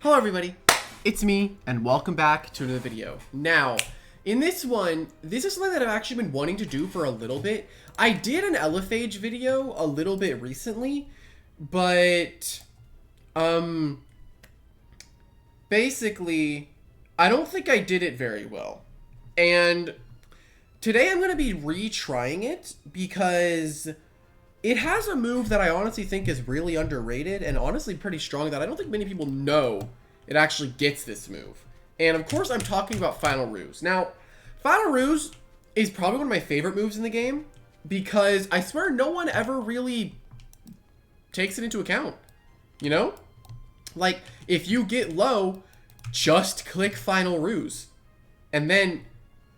Hello everybody, it's me, and welcome back to another video. Now, in this one, this is something that I've actually been wanting to do for a little bit. I did an Elephage video a little bit recently, but, basically, I don't think I did it very well. And today I'm going to be retrying it because it has a move that I honestly think is really underrated and honestly pretty strong that I don't think many people know it actually gets this move. And of course I'm talking about Final Ruse. Now, Final Ruse is probably one of my favorite moves in the game because I swear no one ever really takes it into account. You know? Like, if you get low, just click Final Ruse. And then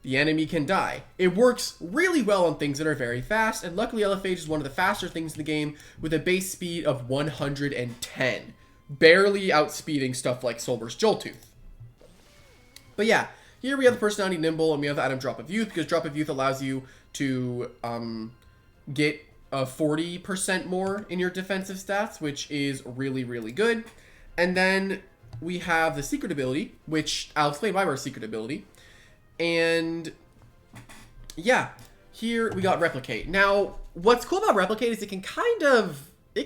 the enemy can die. It works really well on things that are very fast, and luckily Elephage is one of the faster things in the game with a base speed of 110. Barely outspeeding stuff like Soulburst Jolttooth. But yeah, here we have the personality Nimble, and we have the item Drop of Youth, because Drop of Youth allows you to get 40% more in your defensive stats, which is really, really good. And then we have the secret ability, which I'll explain why we're a secret ability. And yeah, here we got Replicate. Now, what's cool about Replicate is it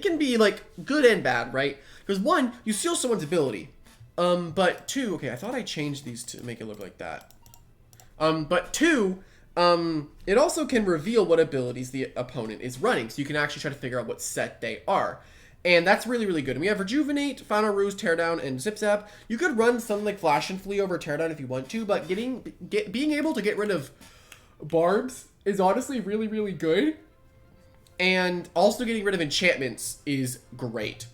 can be like good and bad, right? Because one, you steal someone's ability. But two, okay, I thought I changed these to make it look like that. But two, it also can reveal what abilities the opponent is running. So you can actually try to figure out what set they are. And that's really, really good. And we have Rejuvenate, Final Ruse, Teardown, and Zip Zap. You could run something like Flash and Flee over Teardown if you want to, but being able to get rid of Barbs is honestly really, really good. And also getting rid of enchantments is great.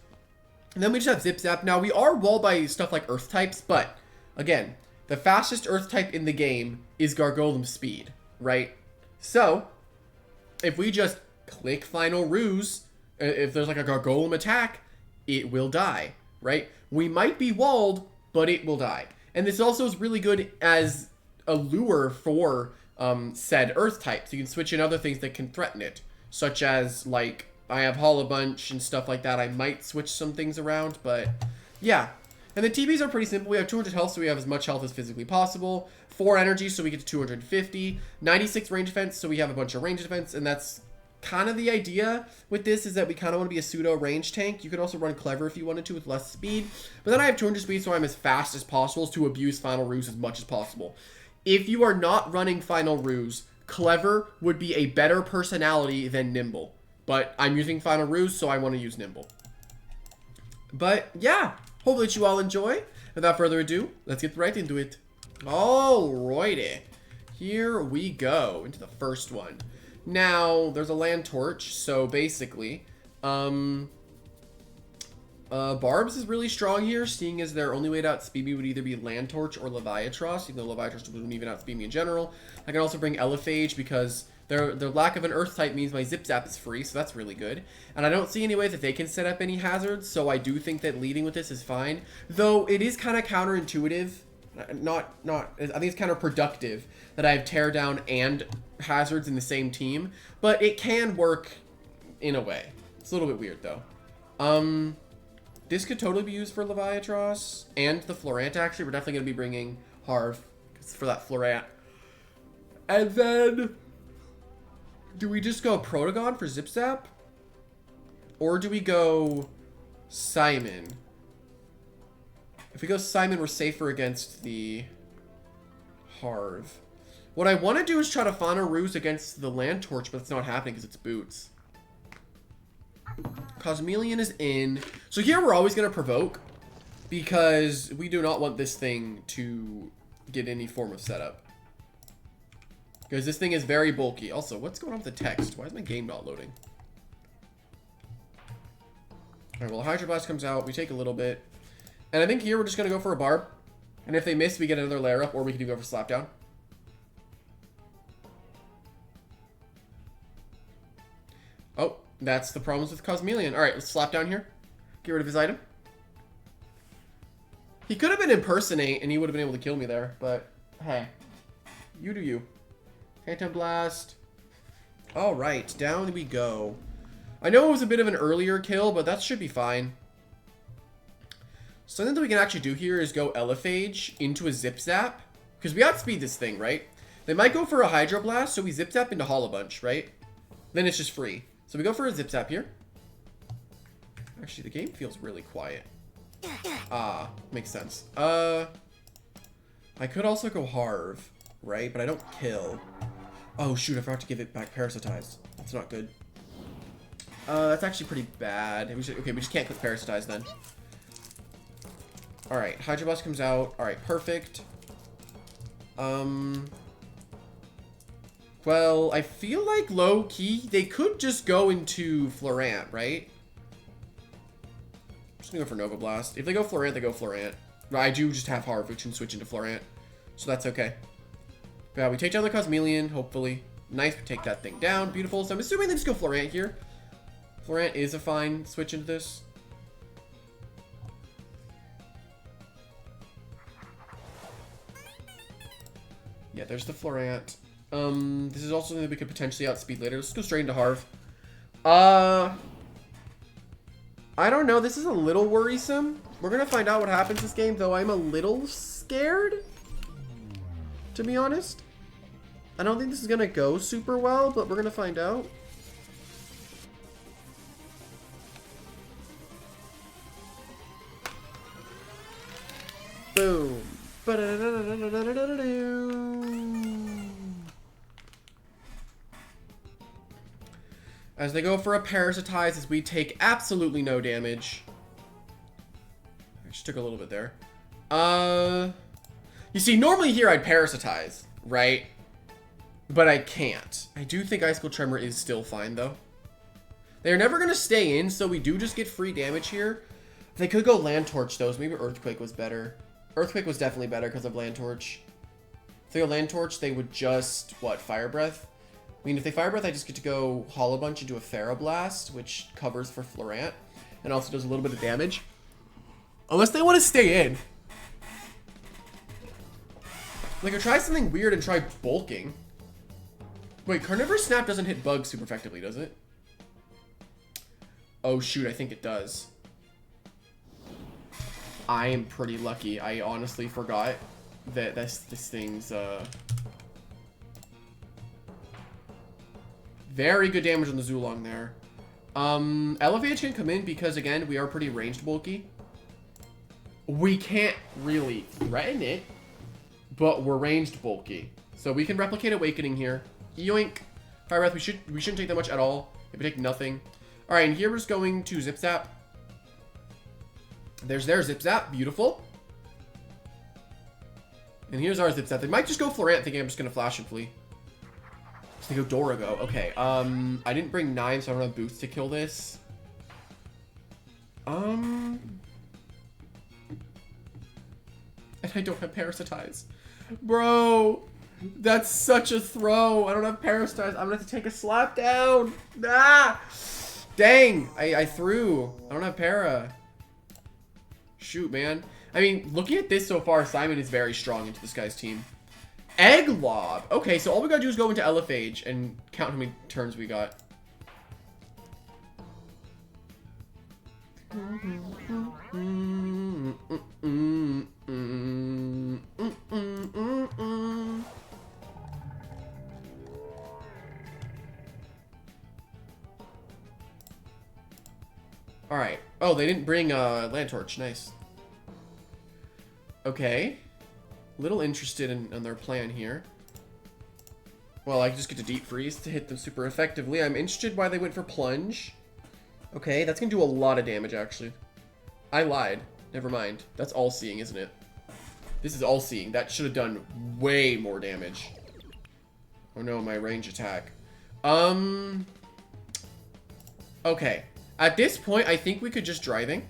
And then we just have Zip Zap. Now, we are walled by stuff like Earth types, but again, the fastest Earth type in the game is Gargolem Speed, right? So, if we just click Final Ruse, if there's like a Gargolem attack, it will die, right? We might be walled, but it will die. And this also is really good as a lure for said Earth type. So you can switch in other things that can threaten it, such as like I have Hollow Bunch and stuff like that. I might switch some things around, but yeah. And the TBs are pretty simple. We have 200 health, so we have as much health as physically possible. 4 energy, so we get to 250. 96 range defense, so we have a bunch of range defense, and that's kind of the idea with this is that we kind of want to be a pseudo range tank. You could also run Clever if you wanted to with less speed. But then I have 200 speed, so I'm as fast as possible to abuse Final Ruse as much as possible. If you are not running Final Ruse, Clever would be a better personality than Nimble. But I'm using Final Ruse, so I want to use Nimble. But yeah, hopefully you all enjoy. Without further ado, let's get right into it. Alrighty. Here we go into the first one. Now, there's a land torch, so basically, Barbs is really strong here, seeing as their only way to outspeed me would either be land torch or Leviatros, even though Leviatros wouldn't even outspeed me in general. I can also bring Elephage because their lack of an earth type means my Zip Zap is free, so that's really good. And I don't see any way that they can set up any hazards, so I do think that leading with this is fine. Though it is kind of counterintuitive. I think it's counterproductive that I have Teardown and hazards in the same team, but it can work in a way. It's a little bit weird though. This could totally be used for Leviatros and the Florant. Actually, we're definitely going to be bringing Harv for that Florant. And then, do we just go Protagon for Zip Zap? Or do we go Simon? If we go Simon, we're safer against the Harv. What I want to do is try to Final Ruse against the Land Torch, but it's not happening because it's Boots. Cosmeleon is in. So here we're always going to provoke because we do not want this thing to get any form of setup. Because this thing is very bulky. Also, what's going on with the text? Why is my game not loading? Alright, well, Hydro Blast comes out. We take a little bit. And I think here we're just going to go for a Barb. And if they miss, we get another layer up, or we can go for Slapdown. Oh, that's the problems with Cosmeleon. Alright, let's Slapdown here. Get rid of his item. He could have been Impersonate, and he would have been able to kill me there, but hey. You do you. Phantom Blast. Alright, down we go. I know it was a bit of an earlier kill, but that should be fine. Something that we can actually do here is go Elephage into a Zip Zap. Because we outspeed this thing, right? They might go for a Hydro Blast, so we Zip Zap into Hollow Bunch, right? Then it's just free. So we go for a Zip Zap here. Actually, the game feels really quiet. Ah, makes sense. I could also go Harv, right? But I don't kill. Oh, shoot, I forgot to give it back Parasitized. That's not good. That's actually pretty bad. Okay, we just can't click Parasitize then. Alright, Hydro Blast comes out. Alright, perfect. Well, I feel like low-key, they could just go into Florant, right? I'm just gonna go for Nova Blast. If they go Florant, they go Florant. I do just have Harv, which can switch into Florant. So that's okay. Yeah, we take down the Cosmeleon, hopefully. Nice, we take that thing down. Beautiful. So I'm assuming they just go Florant here. Florant is a fine switch into this. Yeah, there's the Florant. This is also something that we could potentially outspeed later. Let's go straight into Harv. I don't know. This is a little worrisome. We're going to find out what happens this game, though I'm a little scared, to be honest. I don't think this is going to go super well, but we're going to find out. Boom. As they go for a Parasitize, as we take absolutely no damage. I just took a little bit there. You see, normally here I'd Parasitize, right? But I can't. I do think Icicle Tremor is still fine, though. They're never going to stay in, so we do just get free damage here. They could go Land Torch, though, so maybe Earthquake was better. Earthquake was definitely better because of Land Torch. If they go Land Torch, they would just, what, Fire Breath? I mean, if they Fire Breath, I just get to go Hollow Bunch into a Therablast, which covers for Florant, and also does a little bit of damage. Unless they want to stay in. Like, or try something weird and try bulking. Wait, Carnivorous Snap doesn't hit bugs super effectively, does it? Oh, shoot, I think it does. I am pretty lucky. I honestly forgot that this thing's, very good damage on the Zulong there. Elephage can come in because, again, we are pretty ranged bulky. We can't really threaten it, but we're ranged bulky. So we can replicate Awakening here. Yoink. Fire Breath, we shouldn't take that much at all. If we take nothing. Alright, and here we're just going to Zip Zap. There's their Zip Zap. Beautiful. And here's our Zip Zap. They might just go Florant thinking I'm just going to Flash and Flee. So they go Dorigo. Okay, I didn't bring 9, so I don't have boots to kill this. And I don't have Parasitize. Bro, that's such a throw. I don't have Parasitize. I'm going to have to take a slap down. Ah! Dang, I threw. I don't have Para. Shoot, man. I mean, looking at this so far, Simon is very strong into this guy's team. Egg Lob. Okay, so all we gotta do is go into Elephage and count how many turns we got. Alright. Oh, they didn't bring Land Torch. Nice. Okay. Little interested in their plan here. Well, I just get to Deep Freeze to hit them super effectively. I'm interested why they went for Plunge. Okay, that's gonna do a lot of damage, actually. I lied. Never mind. That's All-Seeing, isn't it? This is All-Seeing. That should have done way more damage. Oh no, my range attack. Okay. At this point, I think we could just Driving.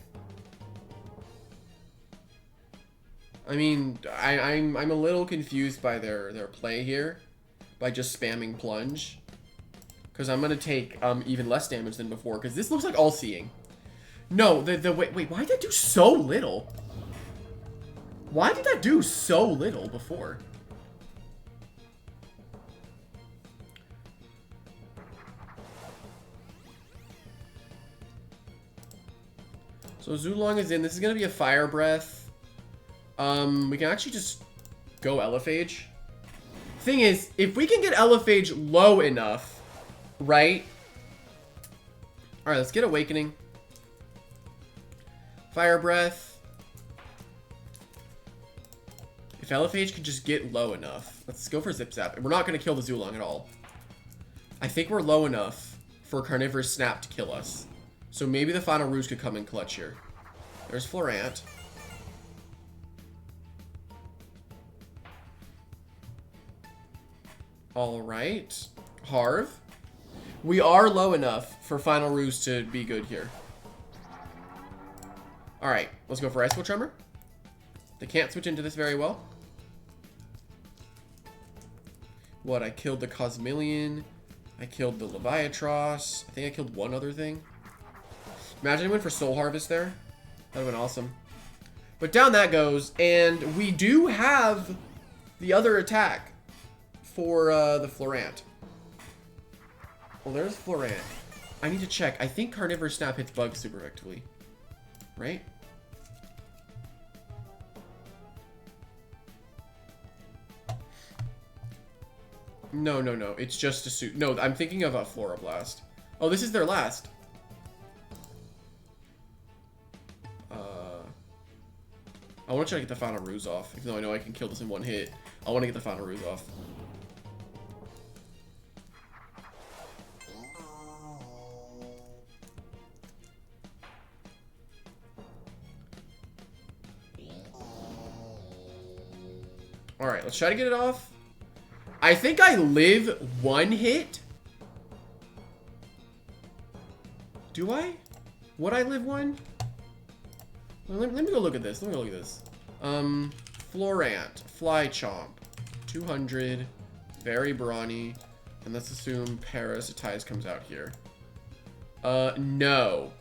I mean, I'm a little confused by their play here, by just spamming Plunge, because I'm gonna take even less damage than before, because this looks like All-Seeing. No, wait, why did that do so little? Why did that do so little before? So Zulong is in. This is going to be a Fire Breath. We can actually just go Elephage. Thing is, if we can get Elephage low enough, right? Alright, let's get Awakening. Fire Breath. If Elephage could just get low enough. Let's go for Zip Zap. And we're not going to kill the Zulong at all. I think we're low enough for Carnivorous Snap to kill us. So maybe the Final Ruse could come in clutch here. There's Florant. Alright. Harv. We are low enough for Final Ruse to be good here. Alright, let's go for Icicle Tremor. They can't switch into this very well. What, I killed the Cosmillion. I killed the Leviatros. I think I killed one other thing. Imagine I went for Soul Harvest there. That would have been awesome. But down that goes, and we do have the other attack for the Florant. Well, there's Florant. I need to check. I think Carnivorous Snap hits bugs super effectively. Right? No, no, no. It's just a suit. No, I'm thinking of a Floroblast. Oh, this is their last. I want to try to get the Final Ruse off. Even though I know I can kill this in one hit. I want to get the Final Ruse off. Alright, let's try to get it off. I think I live one hit. Do I? Would I live one? Let me go look at this. Let me go look at this. Florant, Fly Chomp, 200, very brawny, and let's assume Parasitize comes out here. No.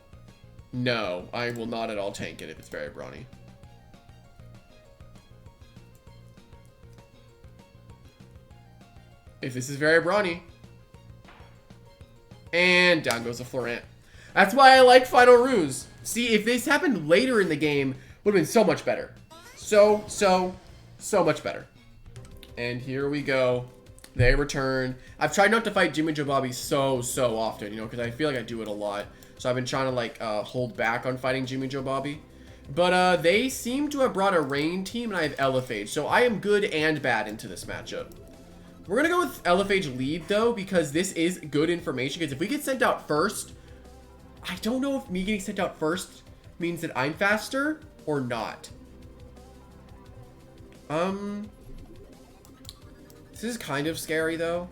No, I will not at all tank it if it's very brawny. If this is very brawny. And down goes the Florant. That's why I like Final Ruse. See, if this happened later in the game, would have been so much better. So much better. And here we go. They return. I've tried not to fight Jimmy Joe Bobby so often, you know, because I feel like I do it a lot. So I've been trying to, like, hold back on fighting Jimmy Joe Bobby. But they seem to have brought a rain team, and I have Elephage. So I am good and bad into this matchup. We're going to go with Elephage lead, though, because this is good information. Because if we get sent out first, I don't know if me getting sent out first means that I'm faster or not. This is kind of scary, though.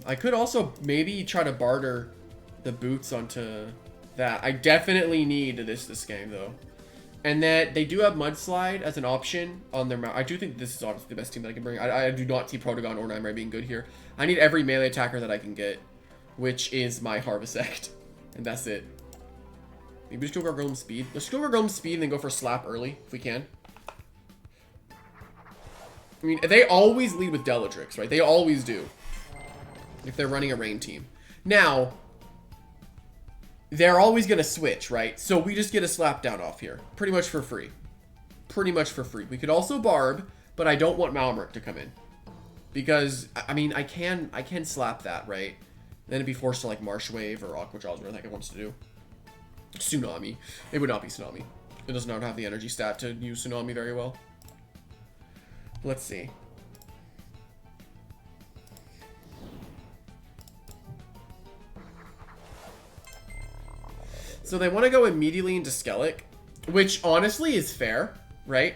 I could also maybe try to barter the boots onto that. I definitely need this game, though. And that they do have Mudslide as an option on their mount. I do think this is honestly the best team that I can bring. I do not see Protogon or Nightmare being good here. I need every melee attacker that I can get, which is my Harvesect. And that's it. Maybe just go for Golem Speed. Let's go for Golem Speed and then go for Slap early, if we can. I mean, they always lead with Bellatrix, right? They always do. If they're running a rain team. Now, they're always going to switch, right? So we just get a Slap down off here. Pretty much for free. Pretty much for free. We could also Barb, but I don't want Malmurk to come in. Because, I mean, I can slap that, right? Then it'd be forced to, like, Marsh Wave or Aqua Jaws, whatever the heck it wants to do. Tsunami. It would not be Tsunami. It does not have the energy stat to use Tsunami very well. Let's see. So they want to go immediately into Skellig, which honestly is fair, right?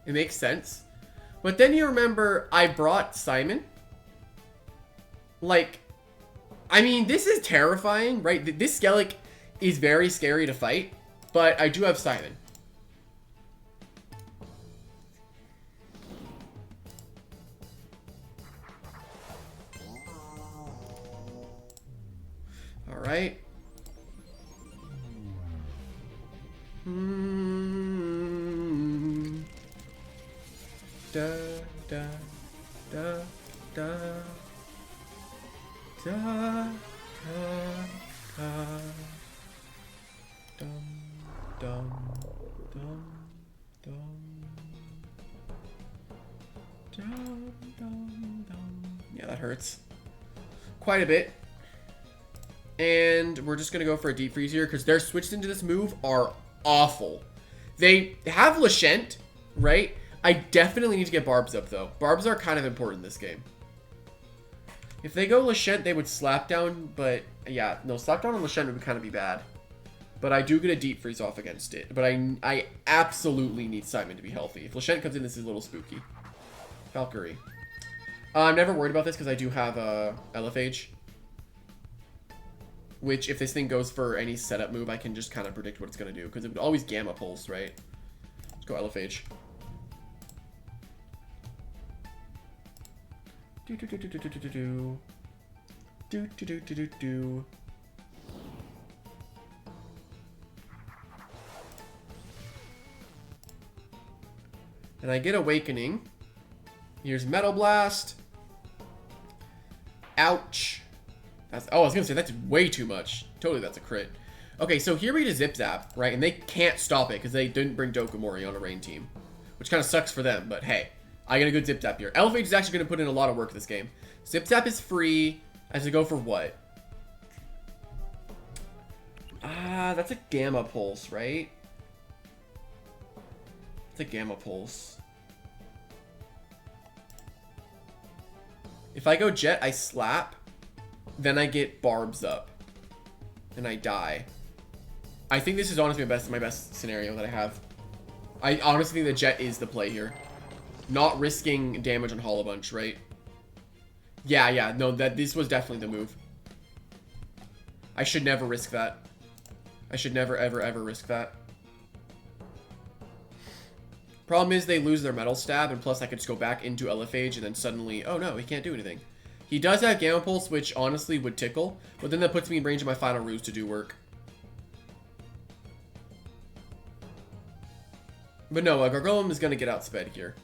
It makes sense. But then you remember I brought Simon. Like, I mean, this is terrifying, right? This Skellig is very scary to fight, but I do have Simon. All right. Da da da da da da da. Yeah, that hurts quite a bit. And we're just going to go for a deep freeze here because their switches into this move are awful. They have Lashent, right? I definitely need to get Barbs up, though. Barbs are kind of important in this game. If they go Lashent, they would slap down, but yeah, no, slap down on Lashent would kind of be bad. But I do get a deep freeze off against it. But I absolutely need Simon to be healthy. If Lashent comes in, this is a little spooky. Valkyrie. I'm never worried about this because I do have Elephage. Which, if this thing goes for any setup move, I can just kind of predict what it's going to do. Because it would always Gamma Pulse, right? Let's go Elephage. And I get Awakening. Here's Metal Blast. Ouch. That's, oh, I was going to say, that's way too much. Totally, that's a crit. Okay, so here we get a Zip Zap, right? And they can't stop it because they didn't bring Dokomori on a rain team. Which kind of sucks for them, but hey. I get a good Zip Zap here. Elephage is actually going to put in a lot of work this game. Zip Zap is free. I have to go for what? That's a Gamma Pulse, right? It's a Gamma Pulse. If I go Jet, I slap. Then I get Barbs up. And I die. I think this is honestly my best scenario that I have. I honestly think the Jet is the play here. Not risking damage on Hollow Bunch, right? Yeah, no, this was definitely the move. I should never risk that. I should never, ever risk that. Problem is they lose their Metal Stab, and plus I could just go back into Elephage, and then suddenly, oh no, he can't do anything. He does have Gamma Pulse, which honestly would tickle, but then that puts me in range of my Final Ruse to do work. But no, Gargolem is going to get outsped here.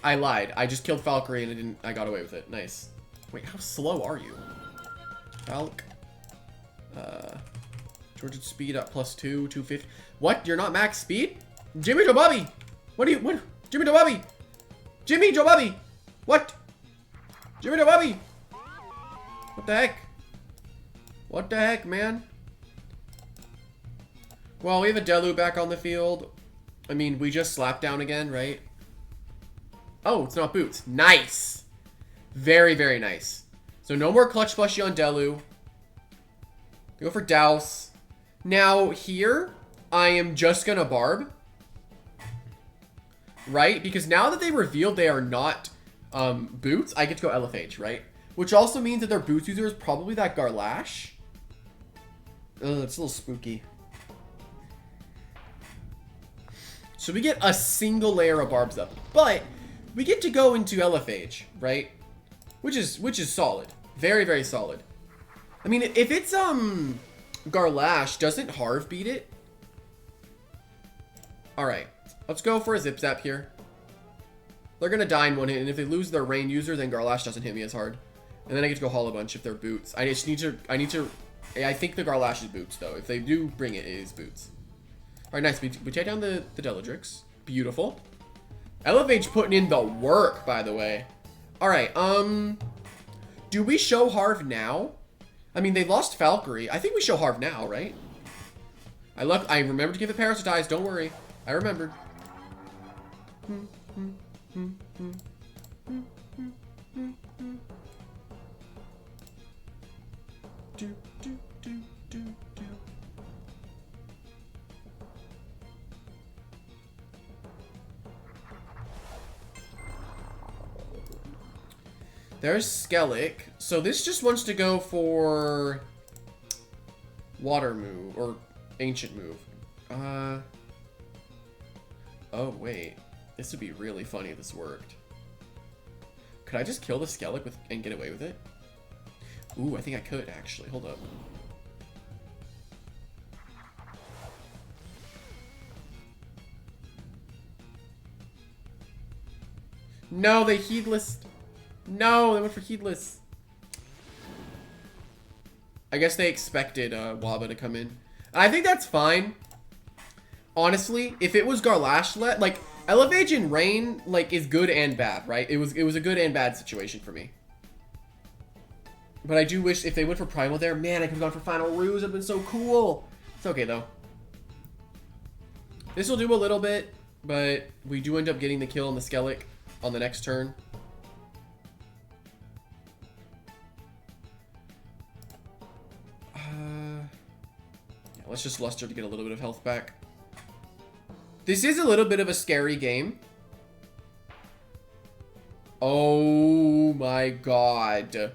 I lied. I just killed Valkyrie and I got away with it. Nice. Wait, how slow are you? Valk. Georgia speed up +2, 250. What? You're not max speed? Jimmy Joe Bobby! What? Jimmy Joe Bobby! Jimmy Joe Bobby! What? Jimmy Joe Bobby! What the heck? What the heck, man? Well, we have a Delu back on the field. I mean, we just slapped down again, right? Oh, it's not boots. Nice! Very, very nice. So no more clutch plushie on Delu. Go for Douse. Now, here, I am just gonna Barb. Right? Because now that they revealed they are not boots, I get to go Elephage, right? Which also means that their boots user is probably that Garlash. Ugh, it's a little spooky. So we get a single layer of Barbs up. But we get to go into Elephage, right? Which is solid. Very, very solid. I mean, if it's Garlash, doesn't Harv beat it? Alright. Let's go for a Zip Zap here. They're gonna die in one hit, and if they lose their rain user, then Garlash doesn't hit me as hard. And then I get to go Hollow Bunch if they're boots. I think the Garlash is boots, though. If they do bring it, it is boots. Alright, nice. We take down the Deladrix. Beautiful. Elephage putting in the work, by the way. Alright, do we show Harv now? I mean, they lost Valkyrie. I think we show Harv now, right? I remember to give it Parasitize, don't worry. I remembered. There's Skellig. So this just wants to go for water move or ancient move. Oh wait, this would be really funny if this worked. Could I just kill the Skellig and get away with it? Ooh, I think I could actually. Hold up. No, they heedless. No, they went for heedless. I guess they expected Waba to come in. I think that's fine. Honestly, if it was Garlashlet, like, Elephage in Rain, like, is good and bad, right? It was a good and bad situation for me. But I do wish if they went for Primal there, man, I could have gone for Final Ruse. It would have been so cool. It's okay, though. This will do a little bit, but we do end up getting the kill on the Skellig on the next turn. Yeah, let's just Luster to get a little bit of health back. This is a little bit of a scary game. Oh my god.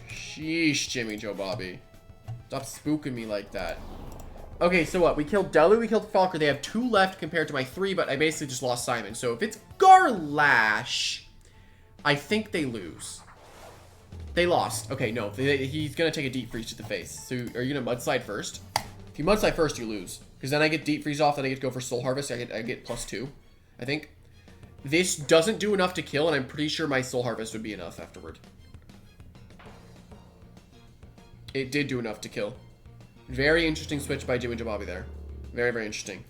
Sheesh, Jimmy Joe Bobby. Stop spooking me like that. Okay, so what? We killed Delu, we killed Falker. They have 2 left compared to my 3, but I basically just lost Simon. So if it's Garlash, I think they lose. They lost. Okay, no. He's going to take a deep freeze to the face. So are you going to mudslide first? If you mudslide first, you lose. Because then I get deep freeze off, then I get to go for Soul Harvest. I get +2, I think. This doesn't do enough to kill, and I'm pretty sure my Soul Harvest would be enough afterward. It did do enough to kill. Very interesting switch by Jimmy Jababi there. Very, very interesting.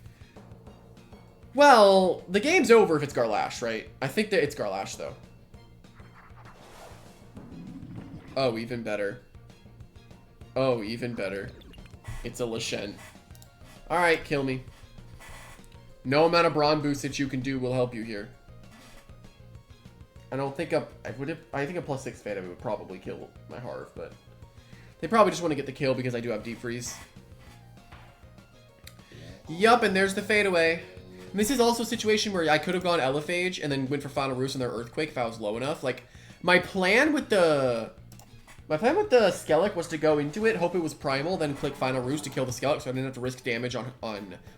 Well, the game's over if it's Garlash, right? I think that it's Garlash, though. Oh, even better. Oh, even better. It's a Lashent. Alright, kill me. No amount of Brawn boost that you can do will help you here. I don't think I think a +6 Phantom would probably kill my Harv, but they probably just want to get the kill because I do have Deep Freeze. Yup, and there's the fadeaway. And this is also a situation where I could have gone Elephage and then went for Final Ruse and their Earthquake if I was low enough. Like, my plan with the Skellig was to go into it, hope it was Primal, then click Final Ruse to kill the Skellig so I didn't have to risk damage on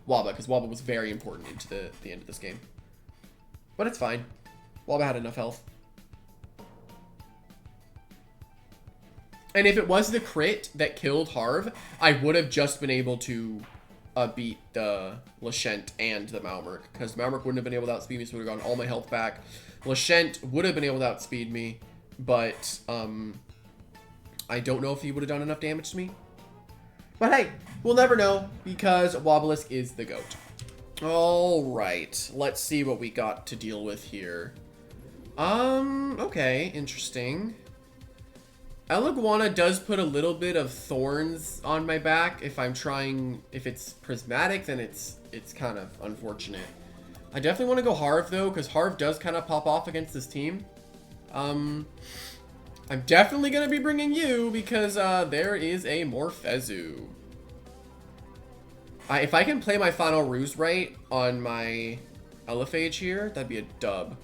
Waba, because Waba was very important into the end of this game. But it's fine. Waba had enough health. And if it was the crit that killed Harv, I would have just been able to beat the Lashent and the Malmerk, because Malmerk wouldn't have been able to outspeed me, so I would have gotten all my health back. Lashent would have been able to outspeed me, but I don't know if he would have done enough damage to me. But hey, we'll never know, because Wobelisk is the GOAT. Alright, let's see what we got to deal with here. Okay, interesting. Eliguana does put a little bit of thorns on my back. If it's prismatic, then it's kind of unfortunate. I definitely want to go Harv though, because Harv does kind of pop off against this team. I'm definitely going to be bringing you because there is a Morphezu. If I can play my Final Ruse right on my Elephage here, that'd be a dub.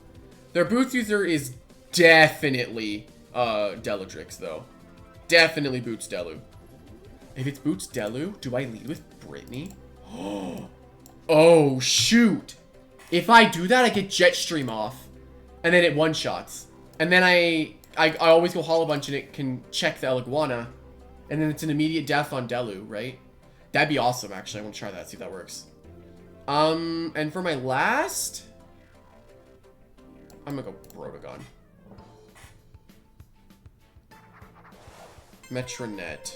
Their boots user is definitely Deladrix, though. Definitely boots Delu. If it's boots Delu, do I lead with Brittany? Oh, shoot. If I do that, I get Jetstream off. And then it one-shots. And then I always go Hollow Bunch and it can check the Eliguana. And then it's an immediate death on Delu, right? That'd be awesome, actually. I want to try that, see if that works. And for my last, I'm gonna go Brotagon. Metronet.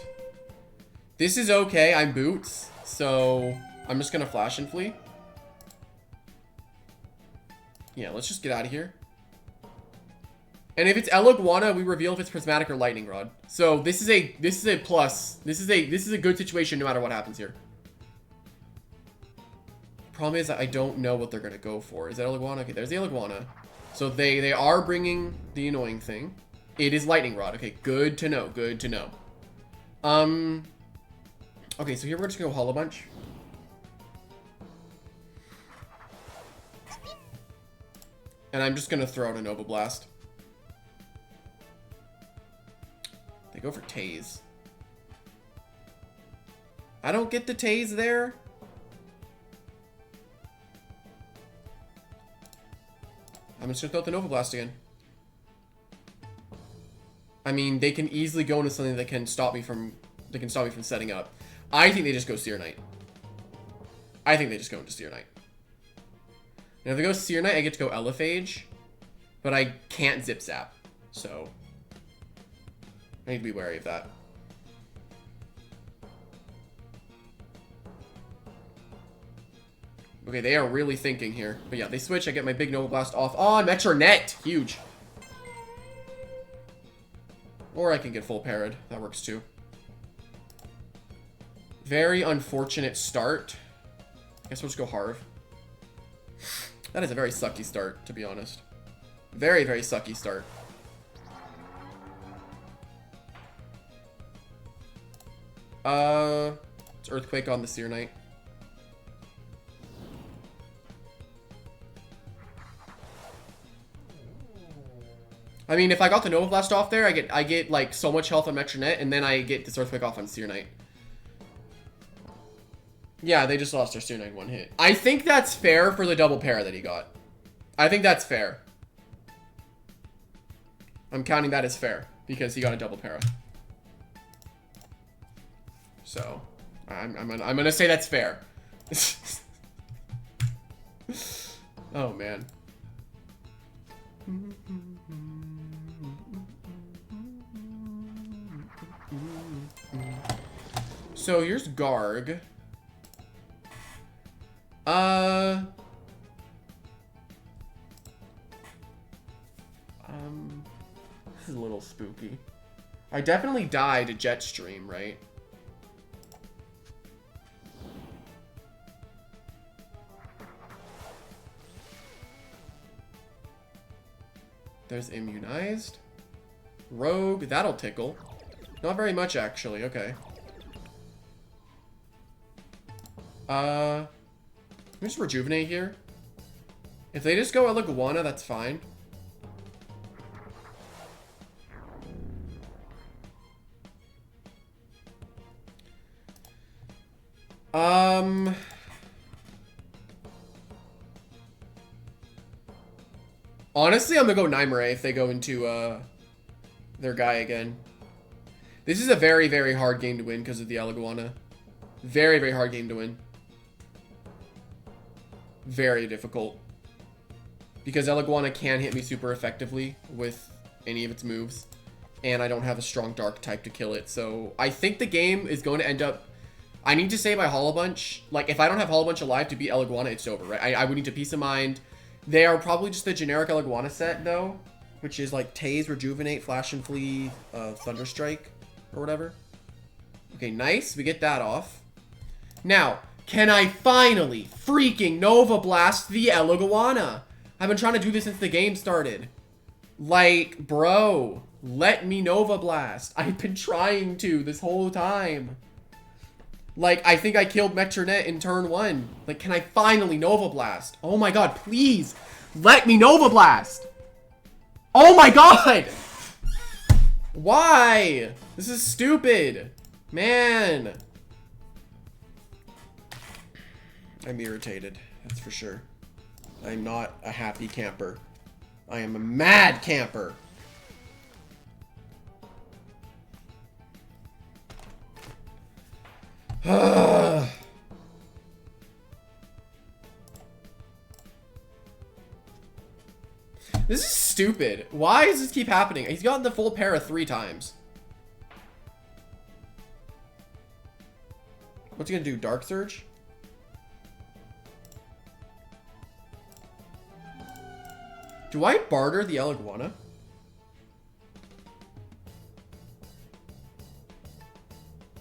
This is okay. I'm boots, so I'm just gonna flash and flee. Yeah, let's just get out of here. And if it's Eliguana, we reveal if it's prismatic or lightning rod. So this is a plus. This is a good situation no matter what happens here. Problem is that I don't know what they're gonna go for. Is that Eliguana? Okay, there's the Eliguana. So they are bringing the annoying thing. It is lightning rod. Okay, good to know. Good to know. Okay, so here we're just gonna go Hollow Bunch. And I'm just gonna throw out a Nova Blast. They go for Tase. I don't get the Tase there. I'm just gonna throw out the Nova Blast again. I mean, they can easily go into something that can stop me from setting up. I think they just go Seer Knight. I think they just go into Seer Knight. Now if they go Seer Knight, I get to go Elephage, but I can't Zip Zap, so I need to be wary of that. Okay, they are really thinking here. But yeah, they switch. I get my big Nova Blast off on Metronet. Huge. Or I can get full parried. That works too. Very unfortunate start. I guess we'll just go Harv. That is a very sucky start, to be honest. Very, very sucky start. It's Earthquake on the Seer Knight. I mean, if I got the Nova Blast off there, I get like so much health on Metronet, and then I get this Earthquake off on Seer Knight. Yeah, they just lost their Seer Knight in one hit. I think that's fair for the double para that he got. I think that's fair. I'm counting that as fair because he got a double para. So, I'm gonna say that's fair. Oh man. So here's Garg. This is a little spooky. I definitely died to Jetstream, right? There's Immunized. Rogue, that'll tickle. Not very much, actually. Okay. Let me just Rejuvenate here. If they just go Eleguana, that's fine. Honestly, I'm gonna go Nymare if they go into, their guy again. This is a very, very hard game to win because of the Eleguana. Very, very hard game to win. Very difficult. Because Eleguana can hit me super effectively with any of its moves. And I don't have a strong Dark type to kill it. So I think the game is going to end up... I need to say by Hollow Bunch. Like, if I don't have Hollow Bunch alive to beat Eleguana, it's over, right? I would need to Peace of Mind. They are probably just the generic Eleguana set, though. Which is like Tase, Rejuvenate, Flash and Flee, Thunderstrike, or whatever. Okay, nice. We get that off. Now, can I finally freaking Nova Blast the Eleguana? I've been trying to do this since the game started. Like, bro, let me Nova Blast. I've been trying to this whole time. Like, I think I killed Metronet in turn 1. Like, can I finally Nova Blast? Oh my god, please. Let me Nova Blast. Oh my god. Why? This is stupid. Man. I'm irritated. That's for sure. I'm not a happy camper. I am a mad camper. This is stupid. Why does this keep happening? He's gotten the full para 3 times. What's he gonna do? Dark Surge? Do I barter the Eleguana?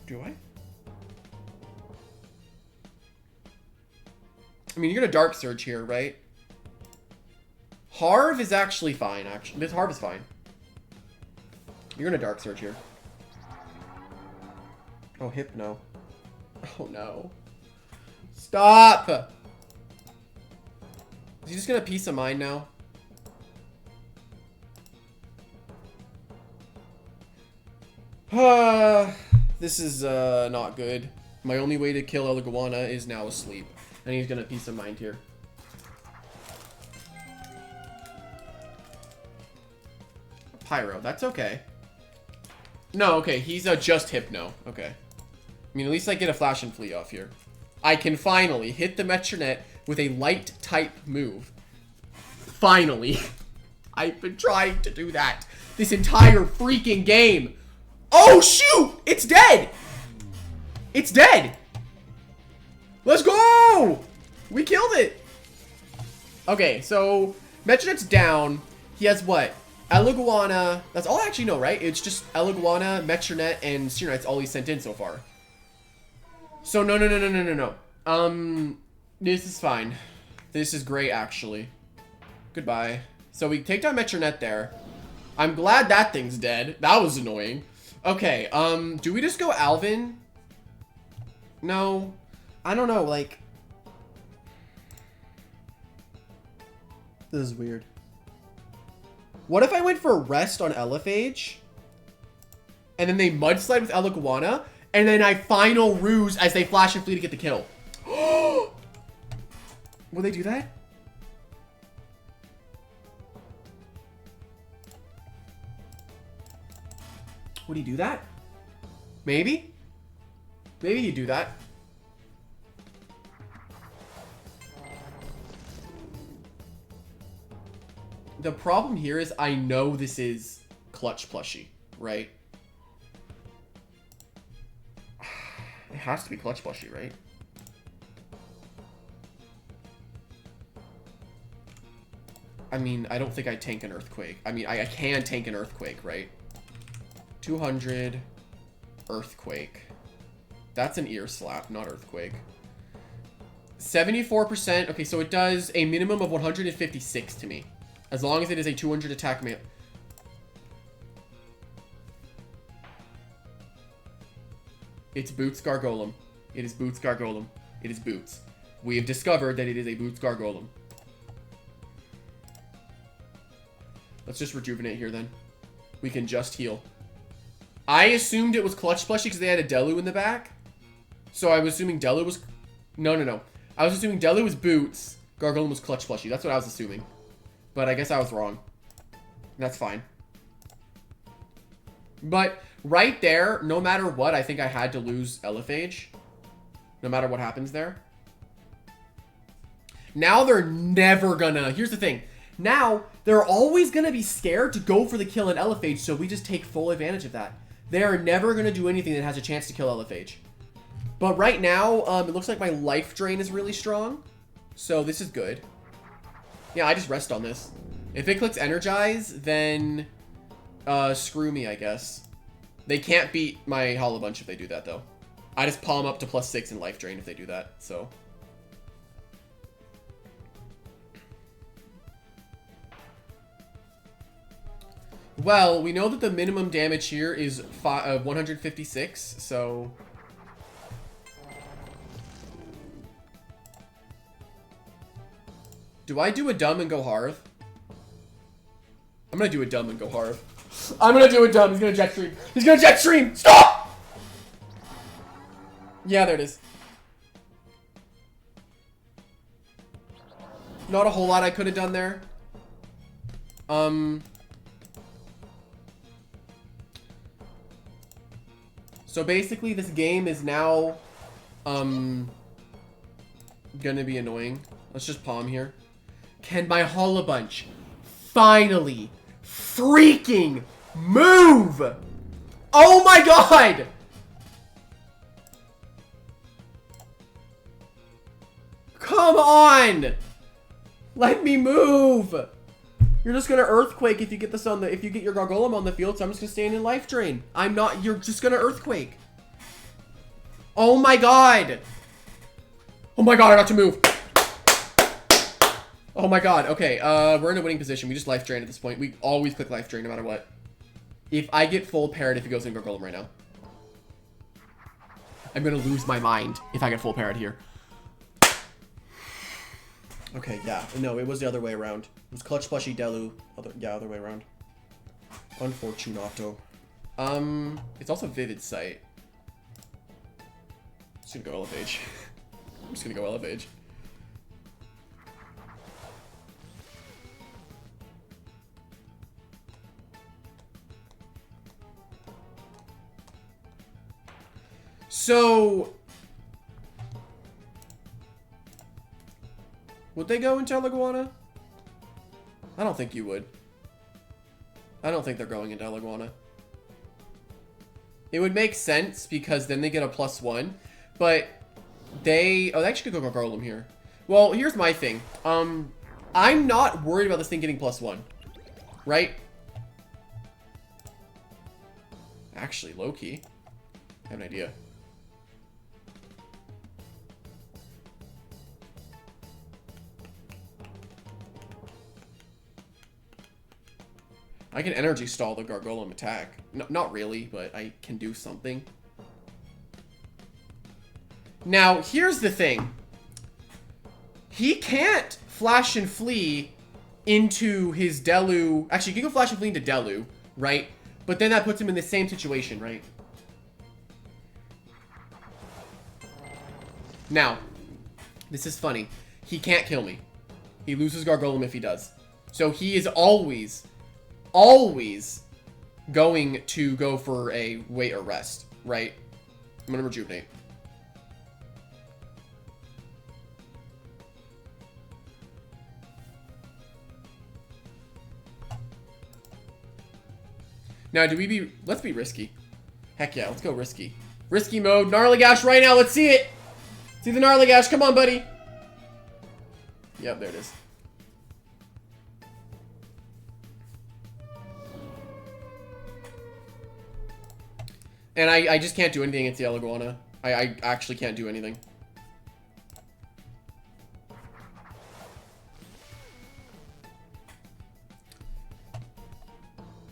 Do I? I mean, you're gonna Dark Surge here, right? Harv is actually fine, actually. This Harv is fine. You're gonna Dark Surge here. Oh, Hypno. Oh, no. Stop! Is he just gonna Peace of Mind now? This is, not good. My only way to kill Eleguana is now asleep. And he's gonna Peace of Mind here. Pyro, that's okay. No, okay, he's just Hypno. Okay. I mean, at least I get a Flash and Flee off here. I can finally hit the Metronet with a light type move. Finally. I've been trying to do that this entire freaking game. Oh, shoot! It's dead! It's dead! Let's go! We killed Okay, so Metronet's down. He has what? Eliguana. That's all I actually know, right? It's just Eliguana, Metronet, and Seernight's all he's sent in so far. So no. This is fine. This is great, actually. Goodbye. So we take down Metronet there. I'm glad that thing's dead. That was annoying. Okay, do we just go Alvin? No. I don't know, like... This is weird. What if I went for Rest on Elephage? And then they Mudslide with Eliguana? And then I Final Ruse as they Flash and Flee to get the kill. Will they do that? Would he do that? Maybe? Maybe he'd do that. The problem here is I know this is Clutch Plushie, right? It has to be Clutch Plushie, right? I mean, I don't think I tank an Earthquake. I mean, I can tank an Earthquake, right? 200 Earthquake. That's an ear slap, not Earthquake. 74%. Okay, so it does a minimum of 156 to me. As long as it is a 200 attack melee. It's Boots Gargolem. It is Boots Gargolem. It is Boots. We have discovered that it is a Boots Gargolem. Let's just rejuvenate here then. We can just heal. I assumed it was Clutch Plushie because they had a Delu in the back. So I was assuming Delu was... No. I was assuming Delu was Boots. Gargolem was Clutch Plushie. That's what I was assuming. But I guess I was wrong. That's fine. But right there, no matter what, I think I had to lose Elephage. No matter what happens there. Now they're never gonna... Here's the thing. Now, they're always gonna be scared to go for the kill in Elephage, so we just take full advantage of that. They are never gonna do anything that has a chance to kill Elephage. But right now, it looks like my life drain is really strong. So this is good. Yeah, I just rest on this. If it clicks Energize, then screw me, I guess. They can't beat my Hollow Bunch if they do that, though. I just palm up to +6 in life drain if they do that, so... Well, we know that the minimum damage here is 156, so... Do I do a dumb and go Harv? I'm gonna do a dumb and go Harv. I'm gonna do a dumb. He's gonna jet stream. He's gonna jet stream! Stop! Yeah, there it is. Not a whole lot I could have done there. So basically this game is now gonna be annoying. Let's just palm here. Can my Hollow Bunch finally freaking move? Oh my god! Come on! Let me move! You're just gonna Earthquake if you get this on the if you get your Gargolem on the field, so I'm just gonna stand in life drain. I'm not you're just gonna Earthquake. Oh my god! Oh my god, I got to move. Oh my god, okay, we're in a winning position. We just life drain at this point. We always click life drain no matter what. If I get full parrot if he goes in Gargolem right now. I'm gonna lose my mind if I get full parrot here. Okay, yeah. No, it was the other way around. It was Clutch Plushie, Delu. Other way around. Unfortunato. It's also Vivid Sight. I'm just gonna go Elephage. I'm just gonna go Elephage. So... Would they go into Eliguana? I don't think you would. I don't think they're going into Eliguana. It would make sense because then they get a +1. But they... Oh, they actually could go Gargolem here. Well, here's my thing. I'm not worried about this thing getting +1. Right? Actually, low-key. I have an idea. I can energy stall the Gargolem attack. No, not really, but I can do something. Now, here's the thing. He can't flash and flee into his Delu. Actually, he can go flash and flee into Delu, right? But then that puts him in the same situation, right? Now, this is funny. He can't kill me. He loses Gargolem if he does. So he is always going to go for a wait or rest, right? I'm gonna rejuvenate. Now, let's be risky. Heck yeah, let's go risky. Risky mode, Gnarly Gash right now, let's see it! See the Gnarly Gash, come on, buddy! Yep, there it is. And I just can't do anything against the Eleguana. I actually can't do anything.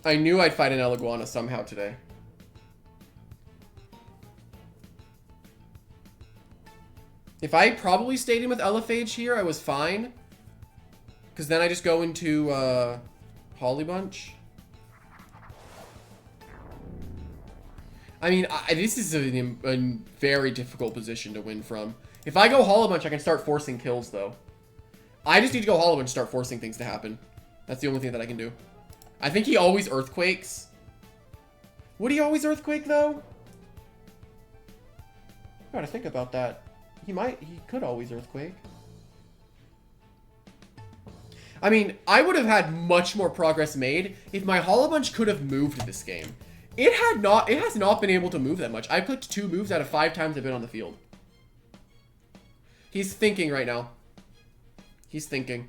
I knew I'd fight an Eleguana somehow today. If I probably stayed in with Elephage here, I was fine. Because then I just go into Holly Bunch. I mean, this is a very difficult position to win from. If I go Hollow Bunch, I can start forcing kills, though. I just need to go Hollow Bunch and start forcing things to happen. That's the only thing that I can do. I think he always Earthquakes. Would he always Earthquake, though? I gotta think about that. He could always Earthquake. I mean, I would have had much more progress made if my Hollow Bunch could have moved this game. It has not been able to move that much. I clicked 2 moves out of 5 times I've been on the field. He's thinking right now. He's thinking.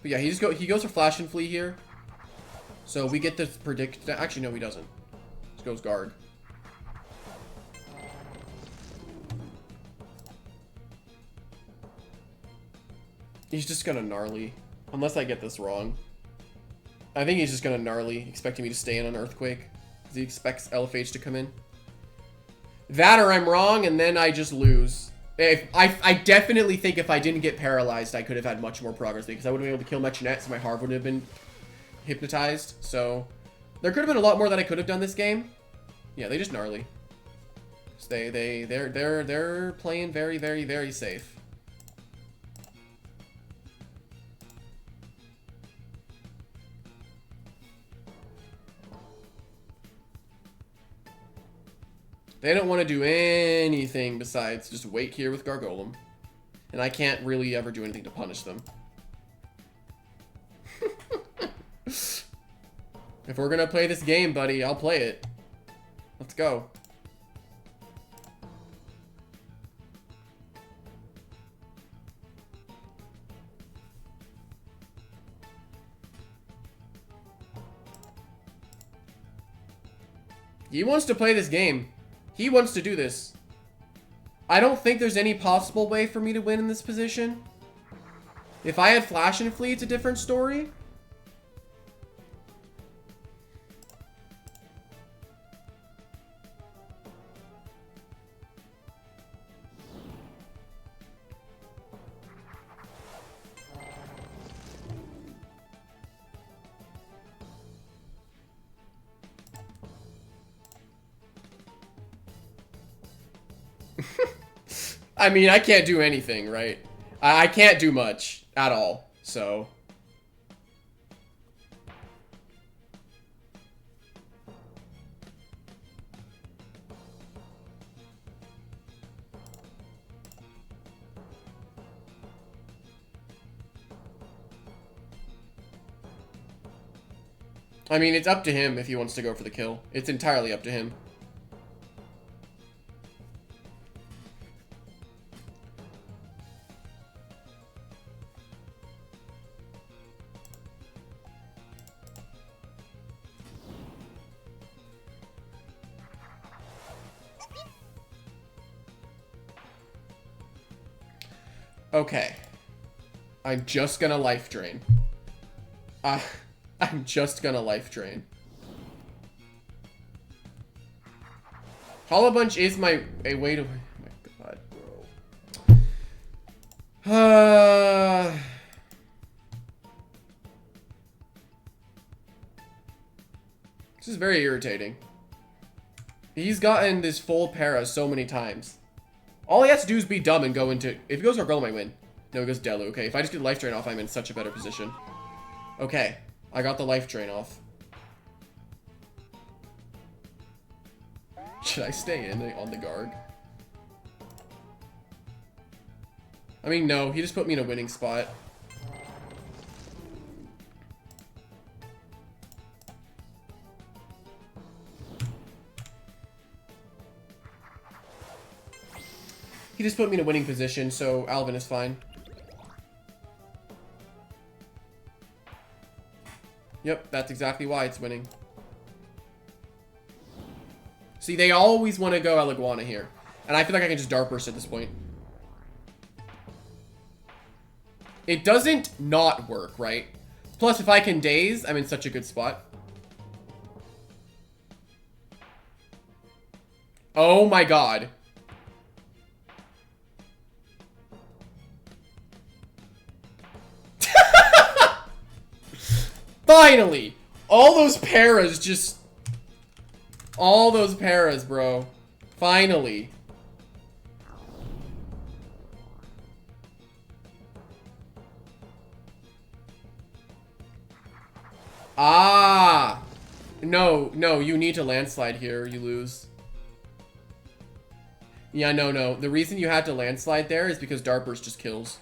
But yeah, he goes for Flash and Flee here. So we get this predict. Actually, no, he doesn't. Just goes Guard. He's just gonna Gnarly. Unless I get this wrong. I think he's just gonna Gnarly, expecting me to stay in on Earthquake. Because he expects Elephage to come in. That or I'm wrong, and then I just lose. I definitely think if I didn't get paralyzed, I could have had much more progress. Because I would have been able to kill Mechanette, so my Harv wouldn't have been hypnotized. So, there could have been a lot more that I could have done this game. Yeah, they just Gnarly. So they're playing very, very, very safe. They don't want to do anything besides just wait here with Gargolem. And I can't really ever do anything to punish them. If we're gonna play this game, buddy, I'll play it. Let's go. He wants to play this game. He wants to do this. I don't think there's any possible way for me to win in this position. If I had Flash and Flee, it's a different story. I mean, I can't do anything, right? I can't do much at all, so. I mean, it's up to him if he wants to go for the kill. It's entirely up to him. Okay. I'm just gonna life drain. I'm just gonna life drain. Hollow Bunch is a way to... Oh my god, bro. This is very irritating. He's gotten this full para so many times. All he has to do is be dumb and go into... If he goes Gargoyle, I might win. No, he goes Delu. Okay, if I just get life drain off, I'm in such a better position. Okay, I got the life drain off. Should I stay in on the Garg? I mean, no. He just put me in a winning spot. He just put me in a winning position, so Alvin is fine. Yep, that's exactly why it's winning. See, they always want to go Eliguana here. And I feel like I can just Dark Burst at this point. It doesn't not work, right? Plus, if I can Daze, I'm in such a good spot. Oh my god. Finally! All those paras just... All those paras, bro. Finally. Ah! No, you need to landslide here, or you lose. Yeah, no. The reason you had to landslide there is because Dark Burst just kills.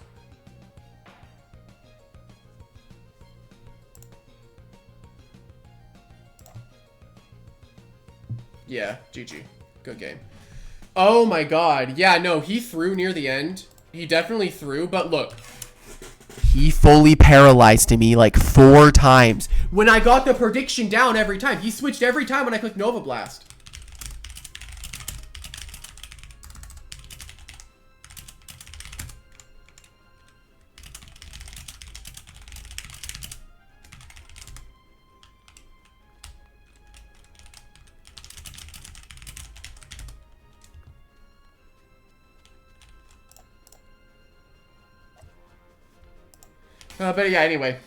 Yeah, GG. Good game. Oh my god. Yeah, no, he threw near the end. He definitely threw, but look. He fully paralyzed me like 4 times. When I got the prediction down every time. He switched every time when I clicked Nova Blast. But yeah, anyway.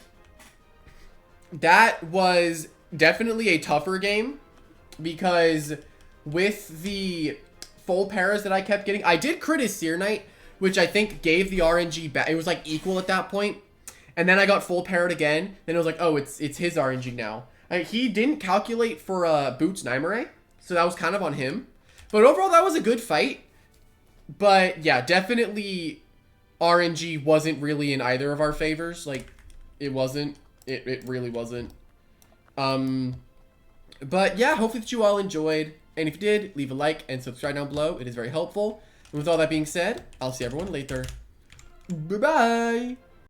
That was definitely a tougher game. Because with the full paras that I kept getting... I did crit his Seer Knight, which I think gave the RNG back. It was like equal at that point. And then I got full parried again. Then it was like, oh, it's his RNG now. He didn't calculate for Boots Naimare. So that was kind of on him. But overall, that was a good fight. But yeah, definitely... RNG wasn't really in either of our favors. Like, it wasn't. It really wasn't. But yeah, hopefully that you all enjoyed. And if you did, leave a like and subscribe down below. It is very helpful. And with all that being said, I'll see everyone later. Bye-bye.